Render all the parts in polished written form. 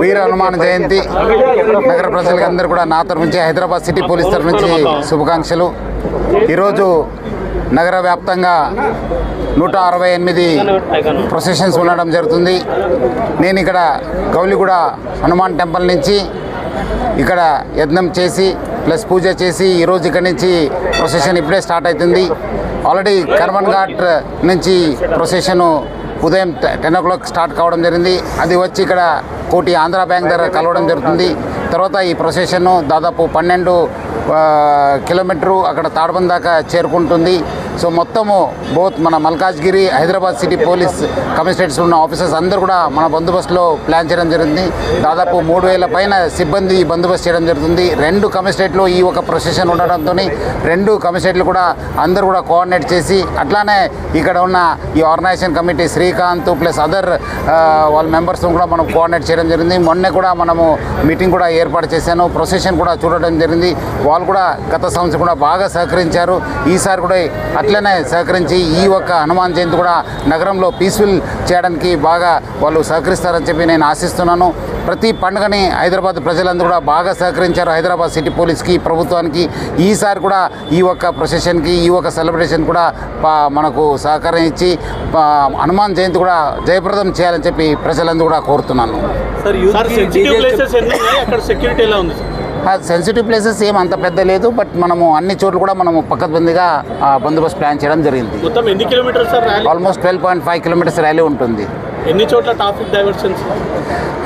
వీర హనుమాన్ జయంతి నగర ప్రజలకు అందరూ కూడా నా తరఫు నుంచి హైదరాబాద్ సిటీ పోలీస్ తరఫు నుంచి శుభాకాంక్షలు. ఈరోజు నగర వ్యాప్తంగా 168 ప్రొసెషన్స్ ఉండడం జరుగుతుంది. నేను ఇక్కడ గౌలిగూడ హనుమాన్ టెంపుల్ నుంచి ఇక్కడ యజ్ఞం చేసి ప్లస్ పూజ చేసి ఈరోజు ఇక్కడ నుంచి ప్రొసెషన్ ఇప్పుడే స్టార్ట్ అవుతుంది. ఆల్రెడీ కర్మన్ ఘాట్ నుంచి ప్రొసెషను ఉదయం 10 o'clock స్టార్ట్ కావడం జరిగింది. అది వచ్చి ఇక్కడ కోటి ఆంధ్ర బ్యాంక్ దగ్గర కలవడం జరుగుతుంది. తర్వాత ఈ ప్రొసెషన్ను దాదాపు 12 కిలోమీటరు అక్కడ తాడబంద్ దాకా చేరుకుంటుంది. సో మొత్తము బోత్ మన Malkajgiri Hyderabad city police commissionerates ఉన్న ఆఫీసర్స్ అందరూ కూడా మన బందోబస్తులో ప్లాన్ చేయడం జరిగింది. దాదాపు 3000 పైన సిబ్బంది బందోబస్తు చేయడం జరుగుతుంది. 2 కమిషనరేట్లో ఈ ఒక ప్రొసెషన్ ఉండడంతో 2 కమిషనరేట్లు కూడా అందరూ కూడా కోఆర్డినేట్ చేసి అట్లానే ఇక్కడ ఉన్న ఈ organization committee Srikanth plus other వాళ్ళ మెంబర్స్ కూడా మనం కోఆర్డినేట్ చేయడం జరిగింది. మొన్నే కూడా మనము మీటింగ్ కూడా ఏర్పాటు చేశాను. ప్రొసెషన్ కూడా చూడడం జరిగింది. వాళ్ళు కూడా గత సంవత్సరం కూడా బాగా సహకరించారు. ఈసారి కూడా అట్లనే సహకరించి ఈ ఒక్క హనుమాన్ జయంతి కూడా నగరంలో పీస్ఫుల్ చేయడానికి బాగా వాళ్ళు సహకరిస్తారని చెప్పి నేను ఆశిస్తున్నాను. ప్రతి పండుగని హైదరాబాద్ ప్రజలందరూ కూడా బాగా సహకరించారు హైదరాబాద్ సిటీ పోలీస్కి, ప్రభుత్వానికి. ఈసారి కూడా ఈ ఒక్క ప్రొసెషన్కి ఈ ఒక్క సెలబ్రేషన్ కూడా మనకు సహకారం ఇచ్చి హనుమాన్ జయంతి కూడా జయప్రదం చేయాలని చెప్పి ప్రజలందరూ కూడా కోరుతున్నాను. సెన్సిటివ్ ప్లేసెస్ ఏం అంత పెద్ద లేదు, బట్ మనము అన్ని చోట్ల కూడా మనము పక్కబందిగా బందోబస్తు ప్లాన్ చేయడం జరిగింది. ఆల్మోస్ట్ 12.5 కిలోమీటర్స్ ర్యాలీ ఉంటుంది. ఎన్ని చోట్ల ట్రాఫిక్ డైవర్షన్స్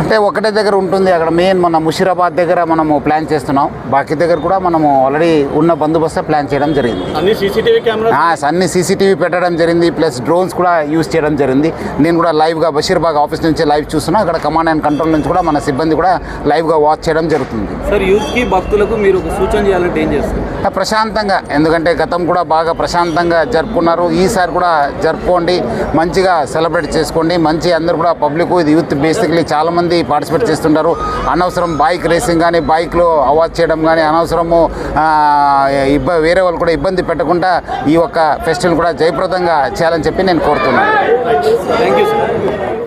అంటే ఒకటే దగ్గర ఉంటుంది. అక్కడ మెయిన్ మన ముషీరాబాద్ దగ్గర మనము ప్లాన్ చేస్తున్నాం. బాకీ దగ్గర కూడా మనము ఆల్రెడీ ఉన్న బందోబస్తు ప్లాన్ చేయడం జరిగింది. అన్ని సీసీటీవీ పెట్టడం జరిగింది. ప్లస్ డ్రోన్స్ కూడా యూజ్ చేయడం జరిగింది. నేను కూడా లైవ్గా బషీర్బాగ్ ఆఫీస్ నుంచి లైవ్ చూస్తున్నా. అక్కడ కమాండ్ అండ్ కంట్రోల్ నుంచి కూడా మన సిబ్బంది కూడా లైవ్గా వాచ్ చేయడం జరుగుతుంది. సార్, యూత్కి భక్తులకు మీరు సూచన చేయాలంటే ఏం చేస్తారు? ప్రశాంతంగా, ఎందుకంటే గతం కూడా బాగా ప్రశాంతంగా జరుపుకున్నారు. ఈసారి కూడా జరుపుకోండి, మంచిగా సెలబ్రేట్ చేసుకోండి. మంచి అందరూ కూడా పబ్లిక్ ఇది యూత్ బేసిక్లీ చాలామంది పార్టిసిపేట్ చేస్తుంటారు. అనవసరం బైక్ రేసింగ్ కానీ బైక్లో అవాజ్ చేయడం కానీ అనవసరము వేరే వాళ్ళు కూడా ఇబ్బంది పెట్టకుండా ఈ ఒక్క ఫెస్టివల్ కూడా జయప్రదంగా చేయాలని చెప్పి నేను కోరుతున్నాను. Thank you sir.